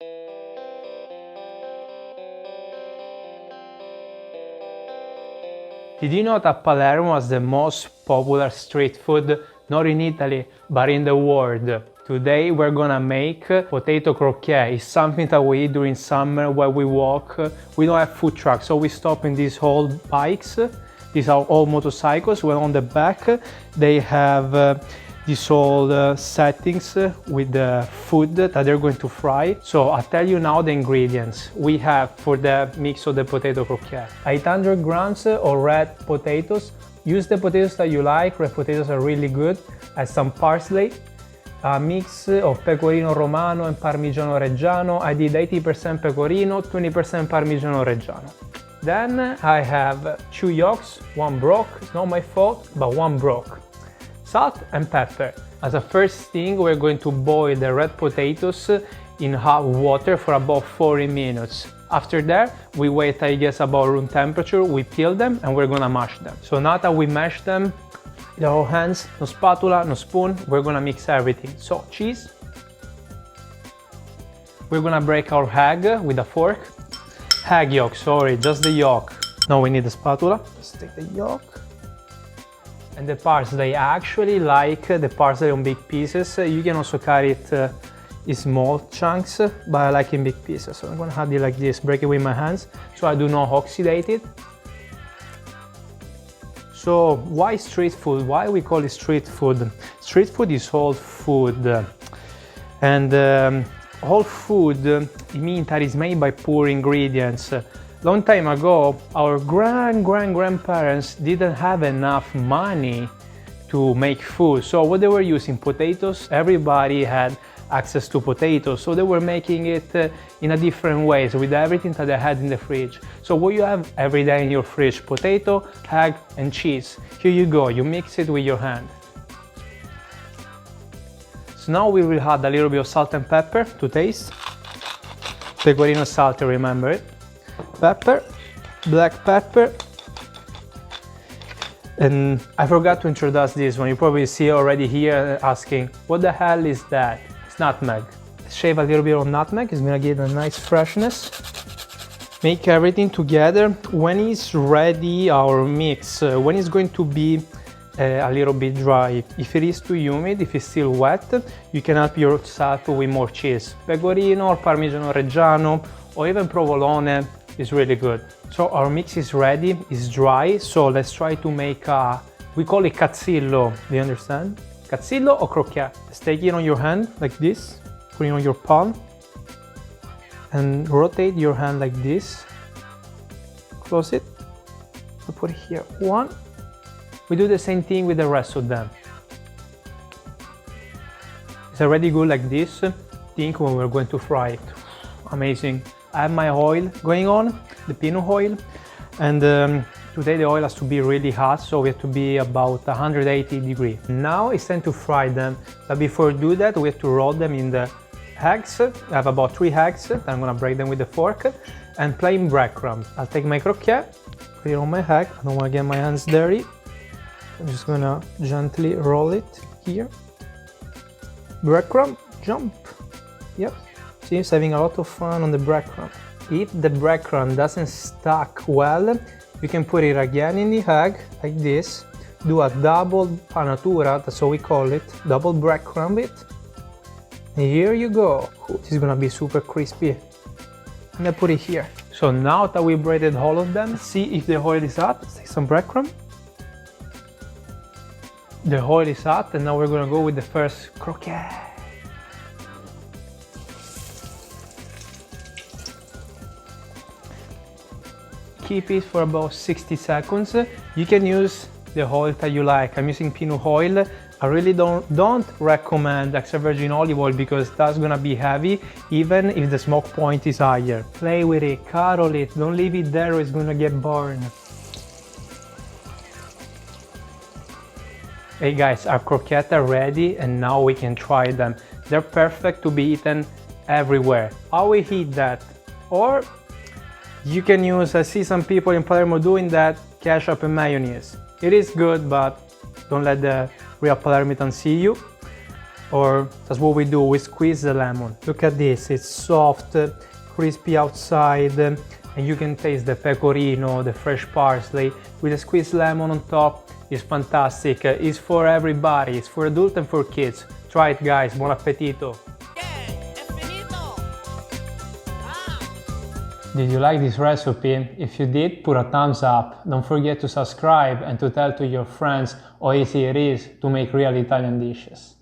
Did you know that Palermo is the most popular street food, not in Italy, but in the world? Today we're gonna make potato croquette. It's something that we eat during summer when we walk. We don't have food trucks, so we stop in these old bikes. These are all motorcycles. Well, on the back they have these old settings with the food that they're going to fry. So I'll tell you now the ingredients we have for the mix of the potato croquette. 800 grams of red potatoes. Use the potatoes that you like. Red potatoes are really good. Add some parsley. A mix of Pecorino Romano and Parmigiano Reggiano. I did 80% Pecorino, 20% Parmigiano Reggiano. Then I have 2 yolks, 1 broke. It's not my fault, but 1 broke. Salt and pepper. As a first thing, we're going to boil the red potatoes in hot water for about 40 minutes. After that, we wait, I guess, about room temperature. We peel them and we're gonna mash them. So now that we mash them, no hands, no spatula, no spoon, we're gonna mix everything. So cheese. We're gonna break our egg with a fork. Egg yolk, sorry, just the yolk. Now we need a spatula. Let's take the yolk. And the parsley, I actually like the parsley on big pieces. You can also cut it in small chunks, but I like in big pieces. So I'm gonna add it like this, break it with my hands, so I do not oxidate it. So why street food? Why we call it street food? Street food is old food. And whole food, it means that it's made by poor ingredients. Long time ago, our grandparents didn't have enough money to make food. So what they were using, potatoes. Everybody had access to potatoes, so they were making it in a different ways with everything that they had in the fridge. So what you have every day in your fridge, potato, egg and cheese. Here you go, you mix it with your hand. So now we will add a little bit of salt and pepper to taste. Pecorino salt, remember it. Pepper, black pepper. And I forgot to introduce this one. You probably see already here asking, what the hell is that? It's nutmeg. Shave a little bit of nutmeg, it's gonna give a nice freshness. Make everything together. When it's ready, our mix, when it's going to be a little bit dry. If it is too humid, if it's still wet, you can help yourself with more cheese. Pecorino or Parmigiano Reggiano or even provolone is really good. So our mix is ready, it's dry, so let's try to make we call it cazzillo, do you understand? Cazzillo or croquette. Let's take it on your hand like this, put it on your palm, and rotate your hand like this. Close it, put it here, 1. We do the same thing with the rest of them. It's already good like this. Think when we're going to fry it. Amazing. I have my oil going on, the peanut oil, and today the oil has to be really hot, so we have to be about 180 degrees. Now it's time to fry them, but before we do that, we have to roll them in the eggs. I have about 3 eggs. I'm gonna break them with a fork, and plain breadcrumb. I'll take my croquette, put it on my egg. I don't wanna get my hands dirty. I'm just gonna gently roll it here. Breadcrumb, jump. Yep. Seems having a lot of fun on the breadcrumb. If the breadcrumb doesn't stuck well, you can put it again in the egg like this. Do a double panatura, that's what we call it. Double breadcrumb it. And here you go. This is gonna be super crispy. And I put it here. So now that we braided all of them, see if the oil is hot. Let's take some breadcrumb. The oil is hot, and now we're gonna go with the first croquette. Keep it for about 60 seconds. You can use the oil that you like. I'm using peanut oil. I really don't recommend extra virgin olive oil because that's gonna be heavy even if the smoke point is higher. Play with it, cuddle it, don't leave it there or it's gonna get burned. Hey guys, our croquettes are ready and now we can try them. They're perfect to be eaten everywhere. How we eat that? Or you can use, I see some people in Palermo doing that, ketchup and mayonnaise. It is good, but don't let the real Palermitan see you. Or that's what we do, we squeeze the lemon. Look at this, it's soft, crispy outside, and you can taste the pecorino, the fresh parsley with a squeezed lemon on top. It's fantastic. It's for everybody, it's for adults and for kids. Try it, guys. Buon appetito! Did you like this recipe? If you did, put a thumbs up. Don't forget to subscribe and to tell to your friends how easy it is to make real Italian dishes.